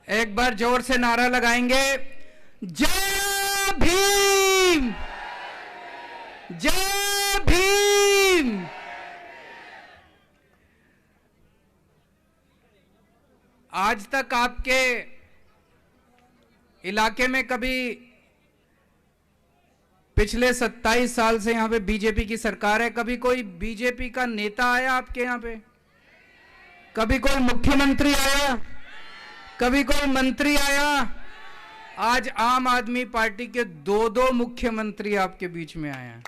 एक बार जोर से नारा लगाएंगे, जय भीम, जय भीम। आज तक आपके इलाके में कभी पिछले 27 साल से यहां पे बीजेपी की सरकार है, कभी कोई बीजेपी का नेता आया आपके यहां पे? कभी कोई मुख्यमंत्री आया? कभी कोई मंत्री आया? आज आम आदमी पार्टी के दो मुख्यमंत्री आपके बीच में आए हैं।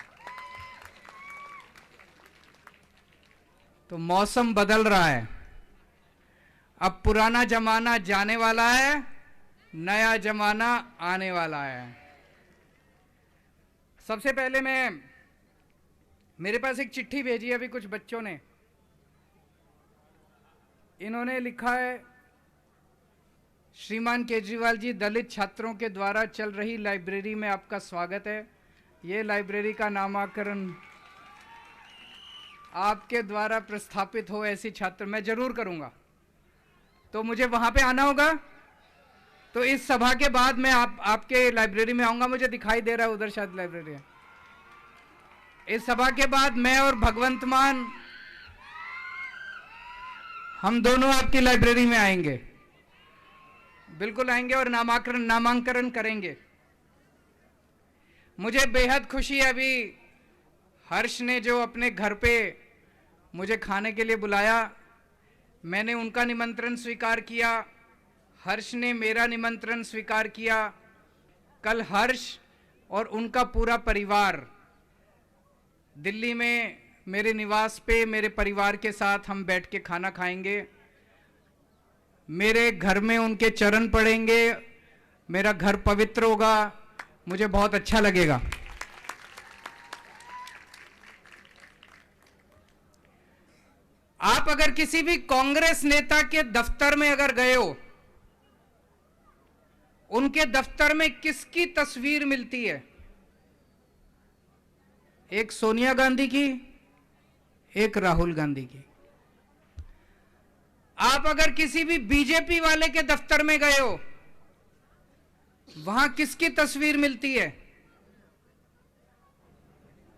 तो मौसम बदल रहा है। अब पुराना जमाना जाने वाला है, नया जमाना आने वाला है। सबसे पहले मेरे पास एक चिट्ठी भेजी है अभी कुछ बच्चों ने। इन्होंने लिखा है, श्रीमान केजरीवाल जी, दलित छात्रों के द्वारा चल रही लाइब्रेरी में आपका स्वागत है। ये लाइब्रेरी का नामकरण आपके द्वारा प्रस्थापित हो, ऐसी छात्र मैं जरूर करूंगा। तो मुझे वहां पे आना होगा। तो इस सभा के बाद मैं आपके लाइब्रेरी में आऊंगा। मुझे दिखाई दे रहा है उधर शायद लाइब्रेरी है। इस सभा के बाद मैं और भगवंत मान हम दोनों आपकी लाइब्रेरी में आएंगे, बिल्कुल आएंगे और नामांकन करेंगे। मुझे बेहद खुशी है, अभी हर्ष ने जो अपने घर पे मुझे खाने के लिए बुलाया, मैंने उनका निमंत्रण स्वीकार किया, हर्ष ने मेरा निमंत्रण स्वीकार किया। कल हर्ष और उनका पूरा परिवार दिल्ली में मेरे निवास पे मेरे परिवार के साथ हम बैठ के खाना खाएंगे। मेरे घर में उनके चरण पड़ेंगे, मेरा घर पवित्र होगा, मुझे बहुत अच्छा लगेगा। आप अगर किसी भी कांग्रेस नेता के दफ्तर में अगर गए हो, उनके दफ्तर में किसकी तस्वीर मिलती है? एक सोनिया गांधी की, एक राहुल गांधी की। आप अगर किसी भी बीजेपी वाले के दफ्तर में गए हो, वहां किसकी तस्वीर मिलती है?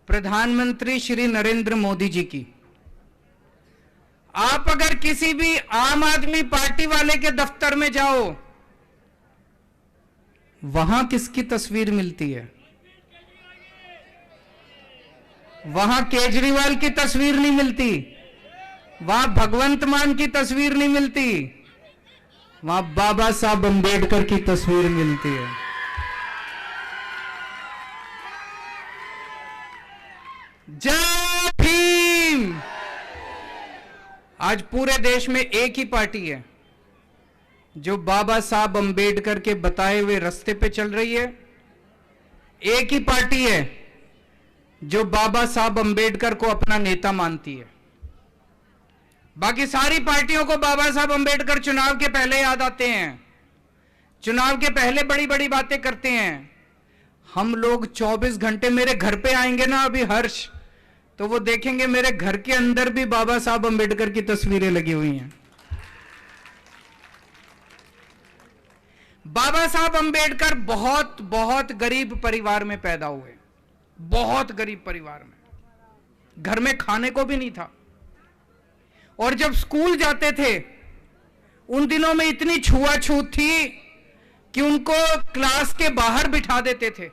प्रधानमंत्री श्री नरेंद्र मोदी जी की। आप अगर किसी भी आम आदमी पार्टी वाले के दफ्तर में जाओ, वहां किसकी तस्वीर मिलती है? वहां केजरीवाल की तस्वीर नहीं मिलती, वहां भगवंत मान की तस्वीर नहीं मिलती, वहां बाबा साहब अंबेडकर की तस्वीर मिलती है। जय भीम। आज पूरे देश में एक ही पार्टी है जो बाबा साहब अंबेडकर के बताए हुए रास्ते पे चल रही है। एक ही पार्टी है जो बाबा साहब अंबेडकर को अपना नेता मानती है। बाकी सारी पार्टियों को बाबा साहब अंबेडकर चुनाव के पहले याद आते हैं, चुनाव के पहले बड़ी बड़ी बातें करते हैं। हम लोग 24 घंटे, मेरे घर पे आएंगे ना अभी हर्ष, तो वो देखेंगे मेरे घर के अंदर भी बाबा साहब अंबेडकर की तस्वीरें लगी हुई हैं। बाबा साहब अंबेडकर बहुत बहुत गरीब परिवार में पैदा हुए, बहुत गरीब परिवार में, घर में खाने को भी नहीं था। और जब स्कूल जाते थे, उन दिनों में इतनी छुआछूत थी कि उनको क्लास के बाहर बिठा देते थे।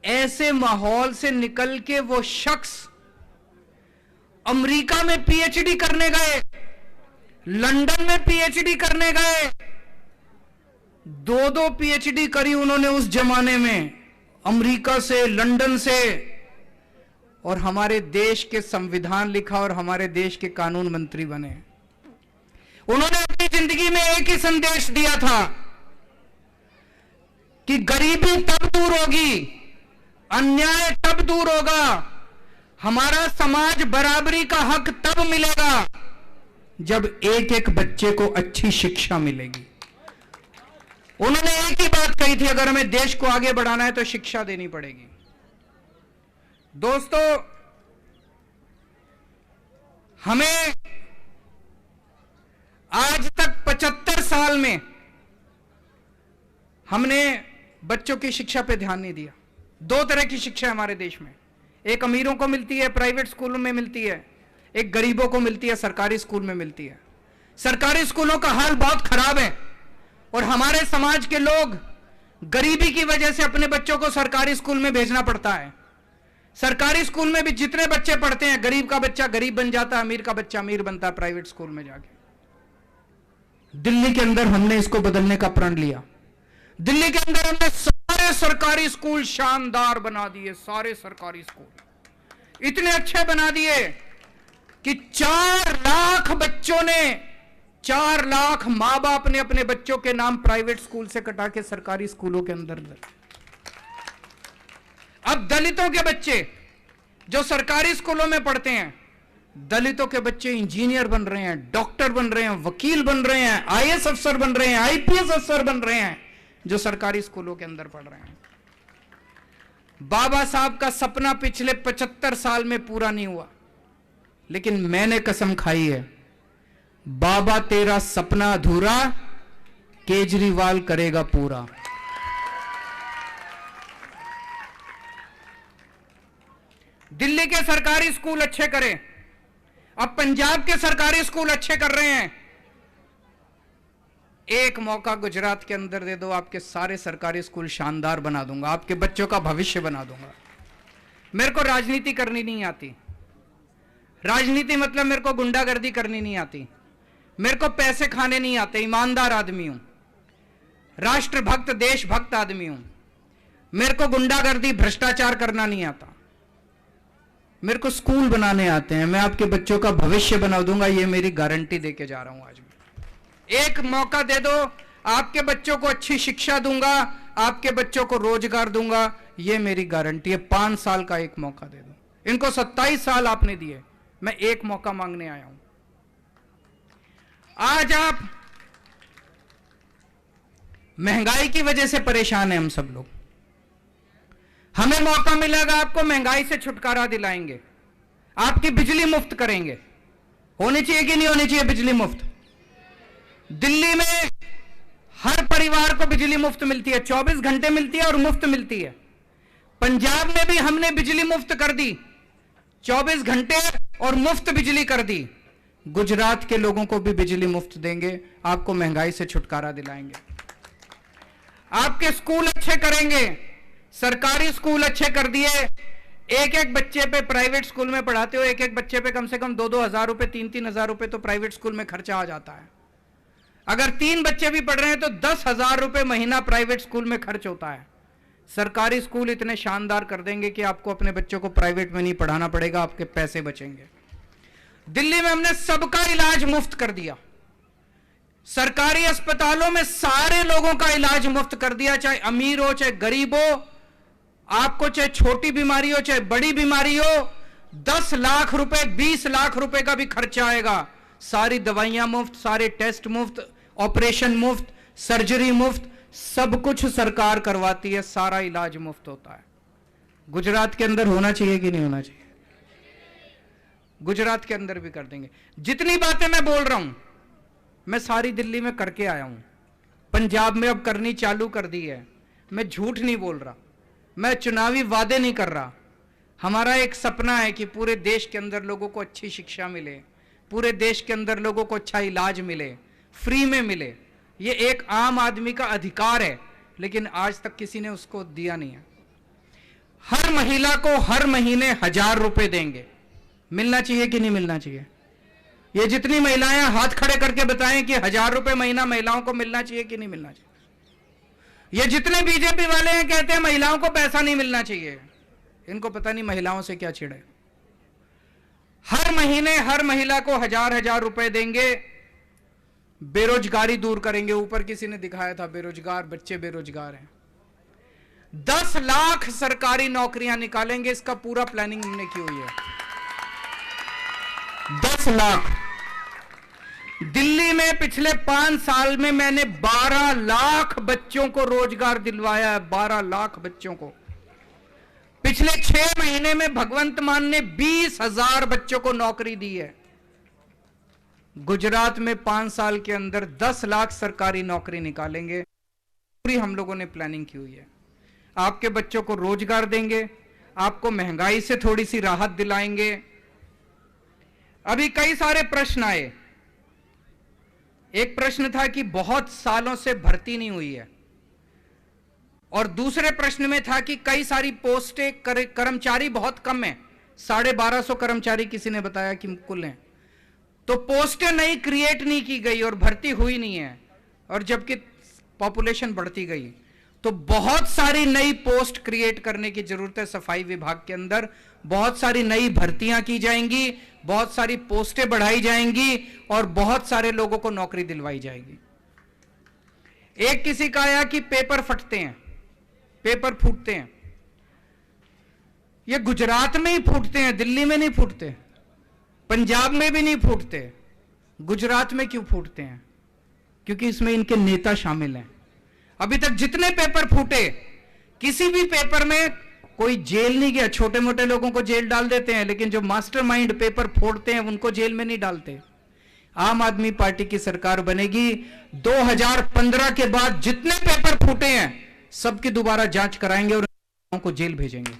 ऐसे माहौल से निकल के वो शख्स अमेरिका में पीएचडी करने गए, लंदन में पीएचडी करने गए, दो पीएचडी करी उन्होंने उस जमाने में, अमेरिका से, लंदन से, और हमारे देश के संविधान लिखा और हमारे देश के कानून मंत्री बने। उन्होंने अपनी जिंदगी में एक ही संदेश दिया था कि गरीबी तब दूर होगी, अन्याय तब दूर होगा, हमारा समाज बराबरी का हक तब मिलेगा जब एक एक बच्चे को अच्छी शिक्षा मिलेगी। उन्होंने एक ही बात कही थी, अगर हमें देश को आगे बढ़ाना है तो शिक्षा देनी पड़ेगी। दोस्तों, हमें आज तक हमने बच्चों की शिक्षा पे ध्यान नहीं दिया। दो तरह की शिक्षा है हमारे देश में, एक अमीरों को मिलती है, प्राइवेट स्कूलों में मिलती है, एक गरीबों को मिलती है, सरकारी स्कूल में मिलती है। सरकारी स्कूलों का हाल बहुत खराब है और हमारे समाज के लोग गरीबी की वजह से अपने बच्चों को सरकारी स्कूल में भेजना पड़ता है। सरकारी स्कूल में भी जितने बच्चे पढ़ते हैं, गरीब का बच्चा गरीब बन जाता है, अमीर का बच्चा अमीर बनता है प्राइवेट स्कूल में जाके। दिल्ली के अंदर हमने इसको बदलने का प्रण लिया। दिल्ली के अंदर हमने सारे सरकारी स्कूल शानदार बना दिए। सारे सरकारी स्कूल इतने अच्छे बना दिए कि 4 लाख बच्चों ने, 4 लाख मां बाप ने अपने बच्चों के नाम प्राइवेट स्कूल से कटा के सरकारी स्कूलों के अंदर। अब दलितों के बच्चे जो सरकारी स्कूलों में पढ़ते हैं, दलितों के बच्चे इंजीनियर बन रहे हैं, डॉक्टर बन रहे हैं, वकील बन रहे हैं, आईएएस अफसर बन रहे हैं, आईपीएस अफसर बन रहे हैं, जो सरकारी स्कूलों के अंदर पढ़ रहे हैं। बाबा साहब का सपना पिछले 75 साल में पूरा नहीं हुआ, लेकिन मैंने कसम खाई है, बाबा तेरा सपना अधूरा केजरीवाल करेगा पूरा। दिल्ली के सरकारी स्कूल अच्छे करें, अब पंजाब के सरकारी स्कूल अच्छे कर रहे हैं। एक मौका गुजरात के अंदर दे दो, आपके सारे सरकारी स्कूल शानदार बना दूंगा, आपके बच्चों का भविष्य बना दूंगा। मेरे को राजनीति करनी नहीं आती। राजनीति मतलब मेरे को गुंडागर्दी करनी नहीं आती, मेरे को पैसे खाने नहीं आते, ईमानदार आदमी हूं, राष्ट्रभक्त देशभक्त आदमी हूं। मेरे को गुंडागर्दी भ्रष्टाचार करना नहीं आता, मेरे को स्कूल बनाने आते हैं। मैं आपके बच्चों का भविष्य बना दूंगा, ये मेरी गारंटी देके जा रहा हूं। आज मैं एक मौका दे दो, आपके बच्चों को अच्छी शिक्षा दूंगा, आपके बच्चों को रोजगार दूंगा, ये मेरी गारंटी है। 5 साल का एक मौका दे दो। इनको 27 साल आपने दिए, मैं एक मौका मांगने आया हूं। आज आप महंगाई की वजह से परेशान हैं हम सब लोग। हमें मौका मिलेगा, आपको महंगाई से छुटकारा दिलाएंगे, आपकी बिजली मुफ्त करेंगे। होनी चाहिए कि नहीं होनी चाहिए बिजली मुफ्त? दिल्ली में हर परिवार को बिजली मुफ्त मिलती है, 24 घंटे मिलती है और मुफ्त मिलती है। पंजाब में भी हमने बिजली मुफ्त कर दी, 24 घंटे और मुफ्त बिजली कर दी। गुजरात के लोगों को भी बिजली मुफ्त देंगे, आपको महंगाई से छुटकारा दिलाएंगे। आपके स्कूल अच्छे करेंगे, सरकारी स्कूल अच्छे कर दिए। एक एक बच्चे पे, प्राइवेट स्कूल में पढ़ाते हो, एक एक बच्चे पे कम से कम 2-2 हजार रुपए, 3-3 हजार रुपए तो प्राइवेट स्कूल में खर्चा आ जाता है। अगर 3 बच्चे भी पढ़ रहे हैं तो 10,000 रुपए महीना प्राइवेट स्कूल में खर्च होता है। सरकारी स्कूल इतने शानदार कर देंगे कि आपको अपने बच्चों को प्राइवेट में नहीं पढ़ाना पड़ेगा, आपके पैसे बचेंगे। दिल्ली में हमने सबका इलाज मुफ्त कर दिया। सरकारी अस्पतालों में सारे लोगों का इलाज मुफ्त कर दिया, चाहे अमीर हो चाहे गरीब हो, आपको चाहे छोटी बीमारी हो चाहे बड़ी बीमारी हो। 10 लाख रुपए, 20 लाख रुपए का भी खर्चा आएगा, सारी दवाइयां मुफ्त, सारे टेस्ट मुफ्त, ऑपरेशन मुफ्त, सर्जरी मुफ्त, सब कुछ सरकार करवाती है, सारा इलाज मुफ्त होता है। गुजरात के अंदर होना चाहिए कि नहीं होना चाहिए? गुजरात के अंदर भी कर देंगे। जितनी बातें मैं बोल रहा हूं, मैं सारी दिल्ली में करके आया हूं, पंजाब में अब करनी चालू कर दी है। मैं झूठ नहीं बोल रहा, मैं चुनावी वादे नहीं कर रहा। हमारा एक सपना है कि पूरे देश के अंदर लोगों को अच्छी शिक्षा मिले, पूरे देश के अंदर लोगों को अच्छा इलाज मिले, फ्री में मिले। ये एक आम आदमी का अधिकार है, लेकिन आज तक किसी ने उसको दिया नहीं है। हर महिला को हर महीने 1000 रुपए देंगे, मिलना चाहिए कि नहीं मिलना चाहिए? ये जितनी महिलाएं हाथ खड़े करके बताएं कि 1000 रुपए महीना महिलाओं को मिलना चाहिए कि नहीं मिलना चाहिए? ये जितने बीजेपी वाले हैं कहते हैं महिलाओं को पैसा नहीं मिलना चाहिए, इनको पता नहीं महिलाओं से क्या छिड़े। हर महीने हर महिला को 1000 रुपए देंगे, बेरोजगारी दूर करेंगे। ऊपर किसी ने दिखाया था बेरोजगार बच्चे बेरोजगार हैं। 10 लाख सरकारी नौकरियां निकालेंगे, इसका पूरा प्लानिंग हमने की हुई है। 10 लाख। दिल्ली में पिछले 5 साल में मैंने 12 लाख बच्चों को रोजगार दिलवाया है, 12 लाख बच्चों को। पिछले 6 महीने में भगवंत मान ने 20,000 बच्चों को नौकरी दी है। गुजरात में 5 साल के अंदर 10 लाख सरकारी नौकरी निकालेंगे। पूरी हम लोगों ने प्लानिंग की हुई है। आपके बच्चों को रोजगार देंगे, आपको महंगाई से थोड़ी सी राहत दिलाएंगे। अभी कई सारे प्रश्न आए। एक प्रश्न था कि बहुत सालों से भर्ती नहीं हुई है, और दूसरे प्रश्न में था कि कई सारी पोस्टें, कर्मचारी बहुत कम है, 1250 कर्मचारी किसी ने बताया कि कुल हैं। तो पोस्टें नहीं क्रिएट नहीं की गई और भर्ती हुई नहीं है, और जबकि पॉपुलेशन बढ़ती गई। तो बहुत सारी नई पोस्ट क्रिएट करने की जरूरत है। सफाई विभाग के अंदर बहुत सारी नई भर्तियां की जाएंगी, बहुत सारी पोस्टें बढ़ाई जाएंगी और बहुत सारे लोगों को नौकरी दिलवाई जाएगी। एक किसी का आया कि पेपर फटते हैं, पेपर फूटते हैं। ये गुजरात में ही फूटते हैं, दिल्ली में नहीं फूटते, पंजाब में भी नहीं फूटते। गुजरात में क्यों फूटते हैं? क्योंकि इसमें इनके नेता शामिल हैं। अभी तक जितने पेपर फूटे, किसी भी पेपर में कोई जेल नहीं गया। छोटे मोटे लोगों को जेल डाल देते हैं, लेकिन जो मास्टरमाइंड पेपर फोड़ते हैं उनको जेल में नहीं डालते। आम आदमी पार्टी की सरकार बनेगी, 2015 के बाद जितने पेपर फूटे हैं सबकी दोबारा जांच कराएंगे और को जेल भेजेंगे।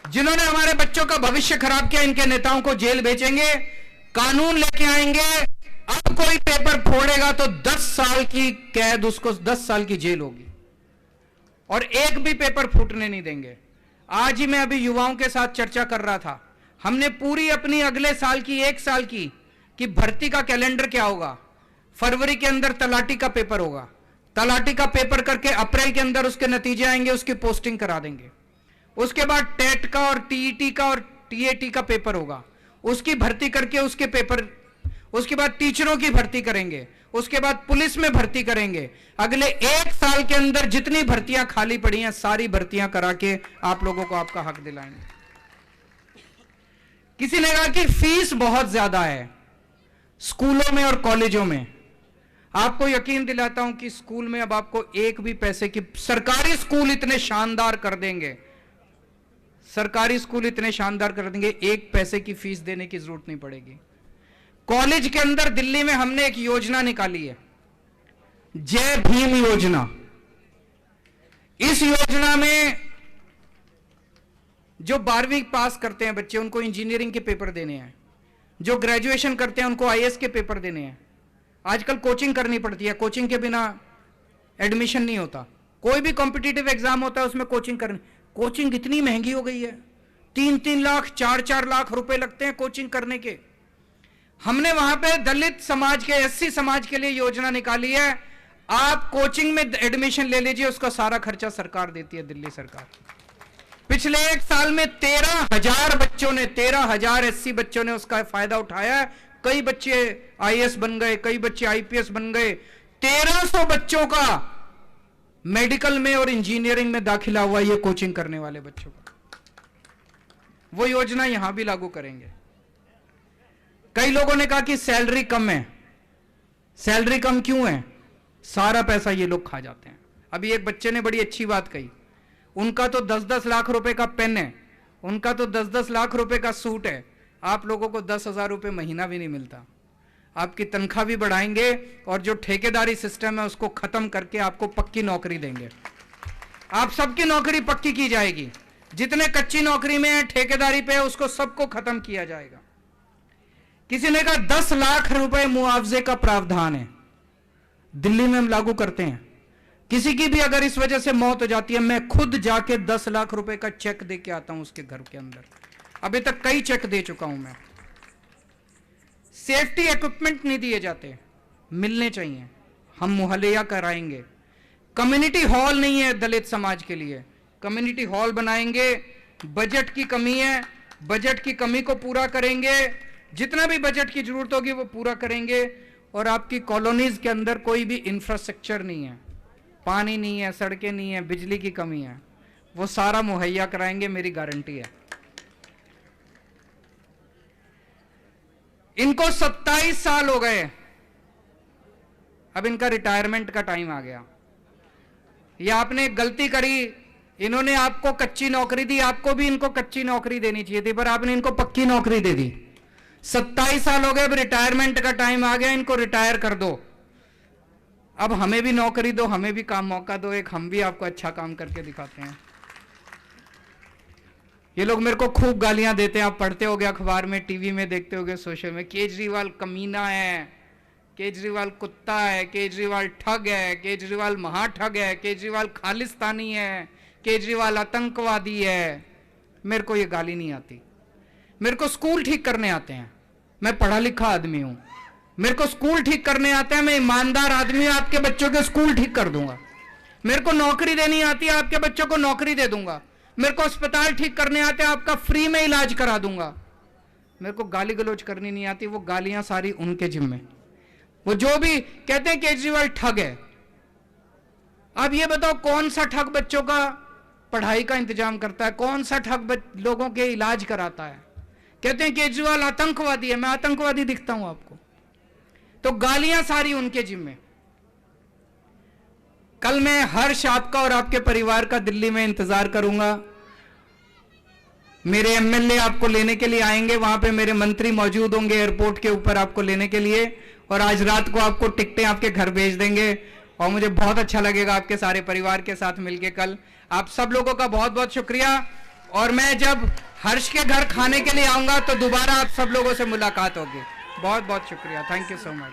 जिन्होंने हमारे बच्चों का भविष्य खराब किया, इनके नेताओं को जेल भेजेंगे, कानून लेके आएंगे। अब कोई पेपर फोड़ेगा तो 10 साल की कैद, उसको 10 साल की जेल होगी, और एक भी पेपर फूटने नहीं देंगे। आज ही मैं अभी युवाओं के साथ चर्चा कर रहा था। हमने पूरी अपनी अगले साल की, 1 साल की, कि भर्ती का कैलेंडर क्या होगा। फरवरी के अंदर तलाटी का पेपर होगा, तलाटी का पेपर करके अप्रैल के अंदर उसके नतीजे आएंगे, उसकी पोस्टिंग करा देंगे। उसके बाद टेट का और टीईटी का और टीएटी का पेपर होगा, उसकी भर्ती करके उसके पेपर, उसके बाद टीचरों की भर्ती करेंगे, उसके बाद पुलिस में भर्ती करेंगे। अगले 1 साल के अंदर जितनी भर्तियां खाली पड़ी हैं सारी भर्तियां करा के आप लोगों को आपका हक दिलाएंगे। किसी ने कहा कि फीस बहुत ज्यादा है स्कूलों में और कॉलेजों में। आपको यकीन दिलाता हूं कि स्कूल में अब आपको एक भी पैसे की, सरकारी स्कूल इतने शानदार कर देंगे, सरकारी स्कूल इतने शानदार कर देंगे, 1 पैसे की फीस देने की जरूरत नहीं पड़ेगी। कॉलेज के अंदर दिल्ली में हमने एक योजना निकाली है, जय भीम योजना। इस योजना में जो 12वीं पास करते हैं बच्चे, उनको इंजीनियरिंग के पेपर देने हैं। जो ग्रेजुएशन करते हैं उनको आईएएस के पेपर देने हैं। आजकल कोचिंग करनी पड़ती है, कोचिंग के बिना एडमिशन नहीं होता। कोई भी कॉम्पिटिटिव एग्जाम होता है उसमें कोचिंग करनी। कोचिंग इतनी महंगी हो गई है, 3-3 लाख 4-4 लाख रुपए लगते हैं कोचिंग करने के। हमने वहां पे दलित समाज के, एससी समाज के लिए योजना निकाली है। आप कोचिंग में एडमिशन ले लीजिए, उसका सारा खर्चा सरकार देती है, दिल्ली सरकार। पिछले 1 साल में 13,000 बच्चों ने, 13,000 एससी बच्चों ने उसका फायदा उठाया। कई बच्चे आईएएस बन गए, कई बच्चे आईपीएस बन गए। 1300 बच्चों का मेडिकल में और इंजीनियरिंग में दाखिला हुआ, ये कोचिंग करने वाले बच्चों का। वो योजना यहां भी लागू करेंगे। कई लोगों ने कहा कि सैलरी कम है। सैलरी कम क्यों है? सारा पैसा ये लोग खा जाते हैं। अभी एक बच्चे ने बड़ी अच्छी बात कही, उनका तो 10-10 लाख रुपए का पेन है, उनका तो 10-10 लाख रुपए का सूट है। आप लोगों को 10,000 रुपए महीना भी नहीं मिलता। आपकी तनख्वाह भी बढ़ाएंगे और जो ठेकेदारी सिस्टम है उसको खत्म करके आपको पक्की नौकरी देंगे। आप सबकी नौकरी पक्की की जाएगी। जितने कच्ची नौकरी में है, ठेकेदारी पे है, उसको सबको खत्म किया जाएगा। किसी ने कहा 10 लाख रुपए मुआवजे का प्रावधान है, दिल्ली में हम लागू करते हैं। किसी की भी अगर इस वजह से मौत हो जाती है, मैं खुद जाके 10 लाख रुपए का चेक दे के आता हूं उसके घर के अंदर। अभी तक कई चेक दे चुका हूं मैं। सेफ्टी इक्विपमेंट नहीं दिए जाते, मिलने चाहिए, हम मुहैया कराएंगे। कम्युनिटी हॉल नहीं है दलित समाज के लिए, कम्युनिटी हॉल बनाएंगे। बजट की कमी है, बजट की कमी को पूरा करेंगे। जितना भी बजट की जरूरत होगी वो पूरा करेंगे। और आपकी कॉलोनीज के अंदर कोई भी इंफ्रास्ट्रक्चर नहीं है, पानी नहीं है, सड़कें नहीं है, बिजली की कमी है, वो सारा मुहैया कराएंगे, मेरी गारंटी है। इनको 27 साल हो गए, अब इनका रिटायरमेंट का टाइम आ गया। ये आपने एक गलती करी, इन्होंने आपको कच्ची नौकरी दी, आपको भी इनको कच्ची नौकरी देनी चाहिए थी, पर आपने इनको पक्की नौकरी दे दी। 27 साल हो गए, अब रिटायरमेंट का टाइम आ गया, इनको रिटायर कर दो। अब हमें भी नौकरी दो, हमें भी काम मौका दो, एक हम भी आपको अच्छा काम करके दिखाते हैं। ये लोग मेरे को खूब गालियां देते हैं, आप पढ़ते होगे अखबार में, टीवी में देखते होगे, सोशल में, केजरीवाल कमीना है, केजरीवाल कुत्ता है, केजरीवाल ठग है, केजरीवाल महाठग है, केजरीवाल खालिस्तानी है, केजरीवाल आतंकवादी है। मेरे को ये गाली नहीं आती। मेरे को स्कूल ठीक करने आते हैं, मैं पढ़ा लिखा आदमी हूं, मेरे को स्कूल ठीक करने आते हैं, मैं ईमानदार आदमी हूं, आपके बच्चों के स्कूल ठीक कर दूंगा। मेरे को नौकरी देनी आती है, आपके बच्चों को नौकरी दे दूंगा। मेरे को अस्पताल ठीक करने आते हैं, आपका फ्री में इलाज करा दूंगा। मेरे को गाली गलौज करनी नहीं आती, वो गालियां सारी उनके जिम्मे। वो जो भी कहते हैं केजरीवाल ठग है, अब ये बताओ कौन सा ठग बच्चों का पढ़ाई का इंतजाम करता है, कौन सा ठग लोगों के इलाज कराता है। कहते हैं केजरीवाल आतंकवादी है, मैं आतंकवादी दिखता हूं आपको? तो गालियां सारी उनके जिम्मे। कल मैं हर्ष आपका और आपके परिवार का दिल्ली में इंतजार करूंगा। मेरे एमएलए आपको लेने के लिए आएंगे, वहां पे मेरे मंत्री मौजूद होंगे एयरपोर्ट के ऊपर आपको लेने के लिए, और आज रात को आपको टिकटें आपके घर भेज देंगे। और मुझे बहुत अच्छा लगेगा आपके सारे परिवार के साथ मिलके कल। आप सब लोगों का बहुत बहुत शुक्रिया। और मैं जब हर्ष के घर खाने के लिए आऊंगा तो दोबारा आप सब लोगों से मुलाकात होगी। बहुत बहुत शुक्रिया, थैंक यू सो मच।